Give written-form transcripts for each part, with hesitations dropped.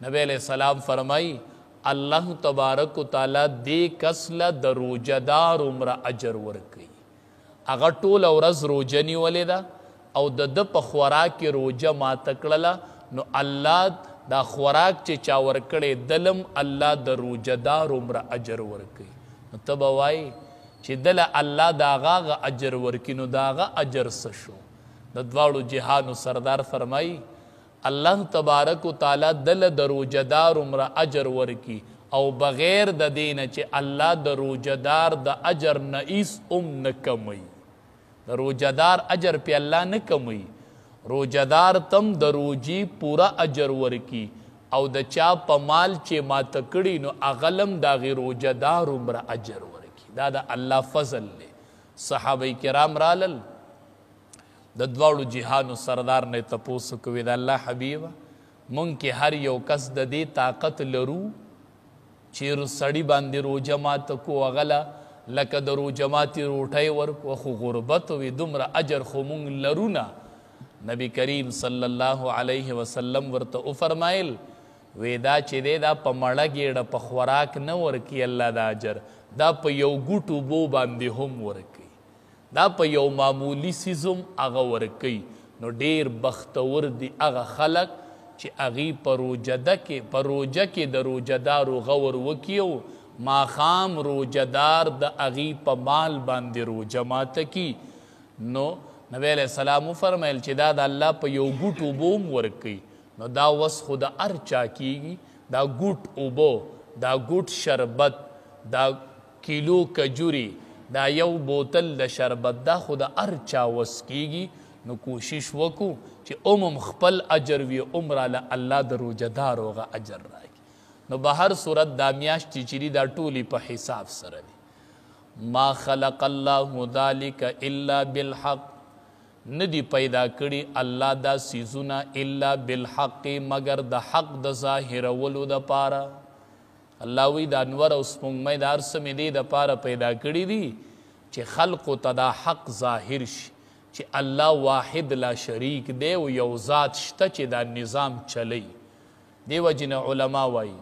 نبی علیہ السلام فرمائی اللہ تبارک و تعالی دې کس له د روجهدار عمره اجر ورکوي. هغه ټوله ورځ روجه نیولې ده او د ده په خوراک کې روجه ماته کړله، نو الله دا خوراک چې چا ورکړی دلم الله د روجهدار عمره اجر ورکوي. نو ته به وایي چې دله الله د هغه اجر ورکي، نو د هغه اجر څه شو؟ د دواړو جهانو سردار فرمایي الله تبارک و تعالی دل د روجهدار عمره اجر ورکی او بغیر د دینه چې الله د روجهدار د اجر نه هیڅ نه کمی. د روجهدار اجر پې الله نه کمی، روجهدار تم د روجی پورا اجر ورکی او د چا په مال چې ماته کړي نو اغلم د هغې روجهدار عمره اجر ورکی. دا د الله فضل دی. صحابه کرام رالل د دواړو جهانو سردار نه تپوس کوي د الله حبیبه مونږ کې هر یو کس د دې طاقت لرو چې سړي باندې روجه ماته کو هغله لکه د روجه ماتې روټۍ ورکو، خو غربت وي دومره اجر خو مونږ لرو نه. نبی کریم صلی الله علیه وسلم ورته وفرمایل وی دا چې دی دا په مړه ګېډه په خوراک نه ورکي الله دا اجر، دا په یو ګوټ اوبو باندې هم ورکي، دا په یو معمولی سیزم هغه ورکوي. نو ډیر بختور دي هغه خلک چې هغې په روجه کې د روجهدارو غور وکړي او ماښام روجهدار د هغې په مال باندې روجه ماته کي. نو نبی علیہ السلام وفرمیل چې دا د الله په یو ګوټ اوبو هم ورکوي. نو دا وس خو د هر چا کیږي، دا ګوټ اوبو، دا ګوټ شربت، دا کیلو کجوري، دا یو بوتل د شربت دا خو د هر چا وس کیږي. نو کوشش وکړو چې خپل اجر وي عمره الله د روجهدارو هغه اجر راکړي. نو به هر صورت دا میاشت چې دي دا ټولې په حساب سره دي. ما خلق الله ذلک الا بالحق، ندی پیدا کړي الله دا سیزونه الا بالحق مگر د حق د ظاهرولو دپاره. الله وی د انور او سپوږمۍ د هر څه مې دې دپاره پیدا کړي دي چې خلقو ته دا حق ظاهر شي چې الله واحد لا شریک دی او یو ذات شته چې دا نظام چلی. دی وجې نه علما وایي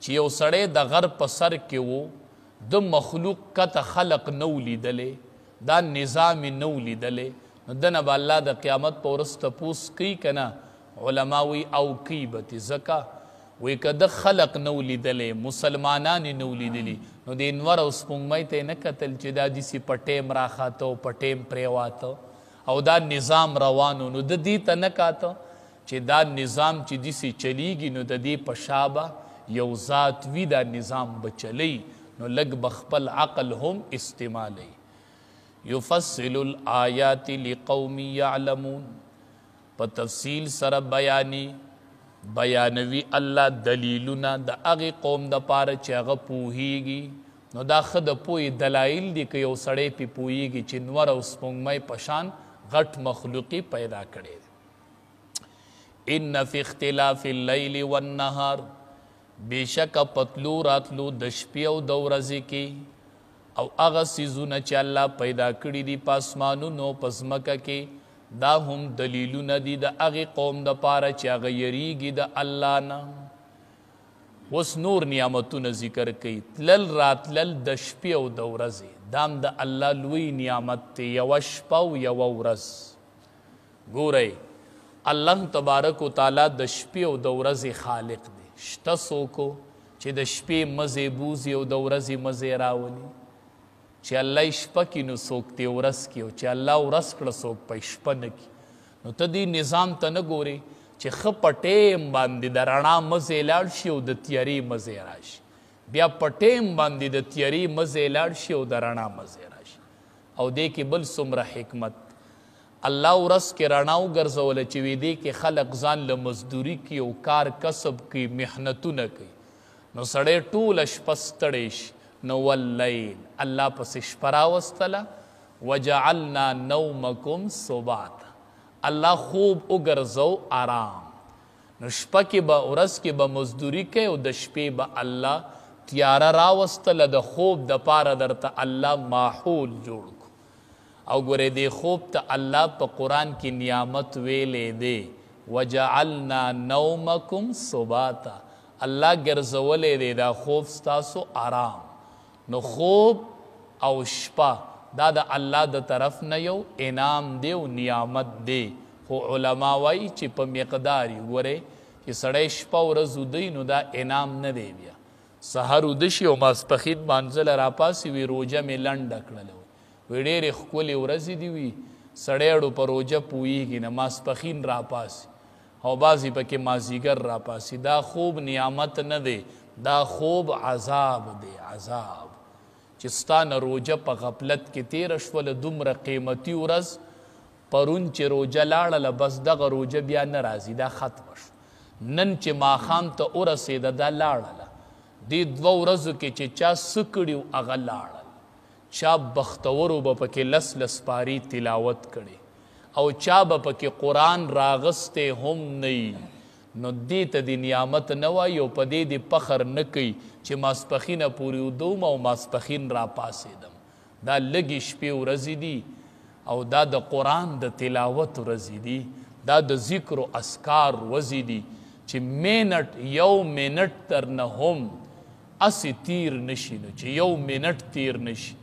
چې یو سړی د غر په سر کې و، د مخلوق کته خلق نو لیدلی، دا نظام نو لیدلی، نو دنه به الله د قیامت په ورځ تپوس کوي که نه؟ علما وی او کوي به ځکه وی که د خلق نو لیدلی، مسلمانان نو لیدلی، نو د انور او سپوږمۍ ته یې نه کتل چې دا داسې په ټیم راخاته او په ټیم پرېواته او دا نظام روانو، نو د دې ته نه کاته چې دا نظام چې داسې چلیږي نو د دې په شا به یو ذات وي دا نظام به چلی. نو لږ به خپل عقل هم استعمالی. یفصل الآیات لقوم یعلمون، په تفصیل سره بیانوي الله دلیلونه د هغې قوم دپاره چې هغه پوهیږي. نو دا ښه د پوهې دلایل دي که یو سړی پې پوهیږي چې نور او سپوږمۍ په شان غټ مخلوقي پیدا کړی دی. ان فی اختلاف اللیل والنهار، بېشکه پتلو راتلو د شپې او د ورځې کې او هغه څیزونه چې الله پیدا کړي دي په اسمانونو په ځمکه کې، دا هم دلیلونه دي د هغې قوم دپاره چې هغه یریږي د الله نه. اوس نور نعمتونه ذکر کوي، تلل راتلل د شپې او د ورځې، دا هم د الله لوی نعمت دی، یوه شپه او یوه ورځ. ګورئ الله تبارک و تعالی د شپې او د ورځې خالق دی. شته څوک چې د شپې مزې بوزي او د ورځې مزې راولي، چې الله شپه کې نو څوک دی ورځ کې، او چې الله ورځ کړه څوک په شپه نه کې. نو ته دې نظام ته نه ګورې چې ښه په ټیم باندې د رڼا مزې لاړ شي او د تیارې مزې راشي، بیا په ټیم باندې د تیارې مزې لاړ شي او د رڼا مزې راشي. او دې کې بل څومره حکمت، الله ورځ کې رڼا وګرځوله چې وی دې کې خلق ځان له مزدوري کوي او کار کسب کوي، محنتونه کوي. نو سړی ټوله شپه ستړی شي، نو واللیل الله پسې شپه راوستله، وجعلنا نومکم سباتا، الله خوب وګرځو آرام. نو شپه کې به ورځ کې به مزدوري کوي او د شپې به الله تیاره راوستله، د خوب دپاره درته الله ماحول جوړ کو. او ګورې دې خوب ته الله په قرآن کې نعمت ویلې دی، وجعلنا نومکم سباتا الله ګرځولې دی دا خوب ستاسو آرام. نو خوب او شپه دا د الله د طرف نه یو انعام دی او نعمت دی. خو علما وایي چې په مقدار یې ګورئ چې سړی شپه ورځ ودی نو دا انعام نه دی. بیا سحر وده شي او ماسپښین مانځله راپاسې وي روژه مې لنډه کړله وي ډېرې ښکلې ورځې دي وي سړی اړو په روژه پوهېږي نه ماسپښین راپاسي او بعضې پکې مازدیګر راپاسي. دا خوب نعمت نه دی دا خوب عذاب دی عذاب چې ستا نه روژه په غفلت کې تېره شوله دومره قیمتي ورځ پرون چې روژه لاړله بس دغه روژه بیا نه راځي دا ختمه شو. نن چې ماښام ته ورسېده دا لاړله دې دوه ورځو کې چې چا څه کړي هغه لاړل. چا بختورو به پکې لس لس پاري تلاوت کړي او چا به پکې قرآن راغستی هم نه نو دې ته د نعمت نه وایي او په دې د فخر نه کوي چې ماسپښینه پورې ودوم او ماسپښین راپاڅېدم. دا لږې شپې ورځې دي او دا د قرآن د تلاوت ورځې دي دا د ذکر و اذکار ورځې دي چې منټ یو منټ تر نه هم اسی تیر نشي نو چې یو منټ تیر نشي.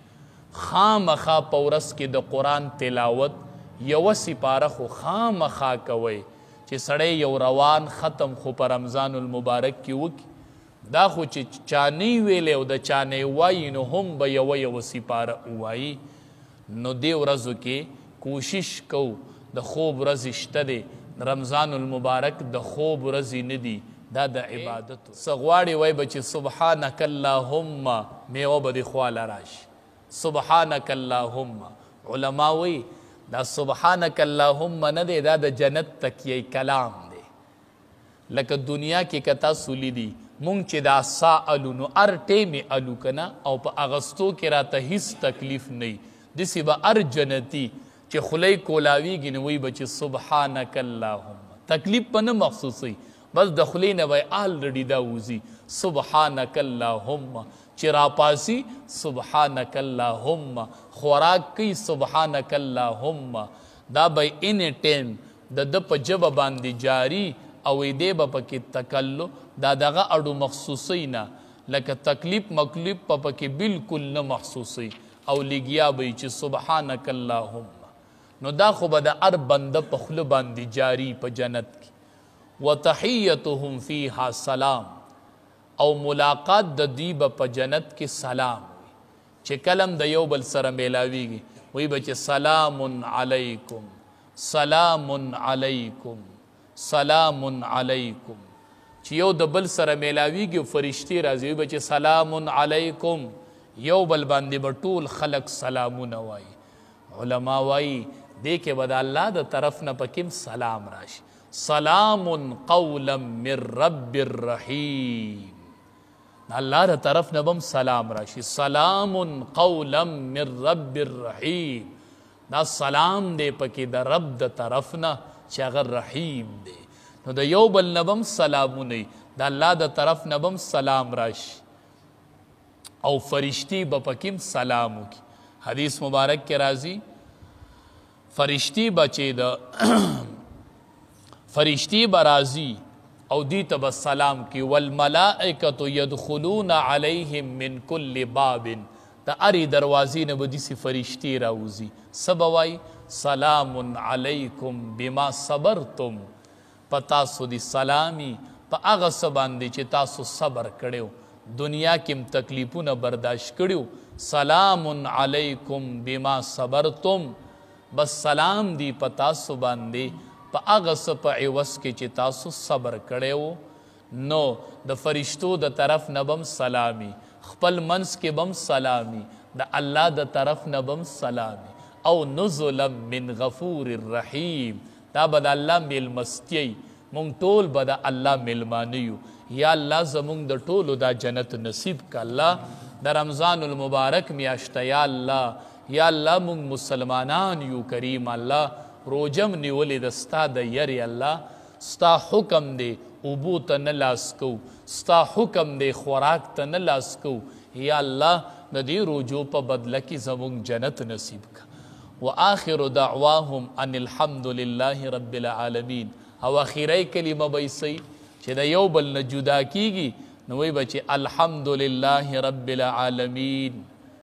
خامخا په ورځ کې د قرآن تلاوت یوه سپاره خو خامخا کوئ چې سړی یو روان ختم خو په رمضان المبارک کې وکړي. دا خو چې چانې ویلې او د چانې وایي نو هم به یوه سپاره ووایي. نو دې ورځو کې کوشش کوو د خوب ورځې شته دی رمضان المبارک د خوب ورځې نه دي دا د عبادتو څه غواړې وایي به چې سبحانک اللهم میوه به دې خواله راشي. سبحانک اللهم علما وایي دا سبحانک اللهم نه دی دا د جنت تکیه کلام دی. لکه دنیا کې که تاسو لیدي مونږ چې دا سا الو نو هر ټیمې الو که نه او په اغستو کې راته هیڅ تکلیف نه وي داسې به هر جنتي چې خولی کولاویږي نو وایي به چې سبحانک اللهم تکلیف به نه محسوسوي بس د خولې نه به آلرډي دا وځي سبحانک اللهم چې راپاسي سبحانک اللهم خوراک کوي سبحانک اللهم دا به اینی ټیم د ده په ژبه باندې جاري او دی به پکې تکلو دا دغه اړو محسوسوي نه لکه تکلیف مکلیف په پکې بلکل نه محسوسوي او لګیا به چې سبحانک اللهم. نو دا خو به د هر بنده په خوله باندې جاري په جنت کې. وتحیتهم فیها سلام او ملاقات د دوی به په جنت کې سلام وي چې کلم د یو بل سره میلاویږي وایي به چې سلام علیکم سلام علیکم سلام علیکم چې یو د بل سره میلاویږي او فرشتې راځي وایي به چې سلام علیکم یو بل باندې به ټول خلق سلامونه وایي. علما وایي دې کې به د الله د طرف نه پکې سلام راشي. سلام قولا من رب الرحیم الله د طرف نه بم سلام راشي. سلام قولا من رب الرحیم دا سلام دی پکې د رب د طرف نه چې هغه رحیم دی. نو د یو بل نه بم سلامونه د الله د طرف نه بم سلام راشي او فرشتي به پکې سلام وکړي. حدیث مبارک کې راځي فرشتي بچې د فرشتي برازي او دی ته به سلام کی والملائکة یدخلون علیهم من کل باب د هرې دروازې نه به داسې فرشتي راوځي څه به وایي سلام علیکم بما صبرتم په تاسو دي سلامي په هغه څه باندې چې تاسو صبر کړی دنیا کې م تکلیفونه برداشت کړي. سلام علیکم بما صبرتم بس سلام دی په تاسو باندې په هغه څه په عوض کې چې تاسو صبر کړی وو. نو د فرشتو د طرف نه بم سلامي خپل منځ کې بم سلامي د الله د طرف نه بم سلامي او نزلا من غفور الرحیم دا به د الله میلمستیی مونږ ټول به د الله میلمانه یو. یا الله زمونږ د ټولو دا جنت نصیب که الله د رمضان المبارک میاشته یا الله یا الله مونږ مسلمانان یو کریم الله روجم نیولې د ستا د یری الله ستا حکم دی اوبو ته نه لاس کو ستا حکم دی خوراک ته نه لاس کو یا الله د دې روجو په بدله کې زمونږ جنت نصیب که. وآخر دعواهم ان الحمد لله رب العالمین او اخیری کلمه به یې چې د یو بل نه جدا کیږي نو وایي به چې الحمدلله رب العالمین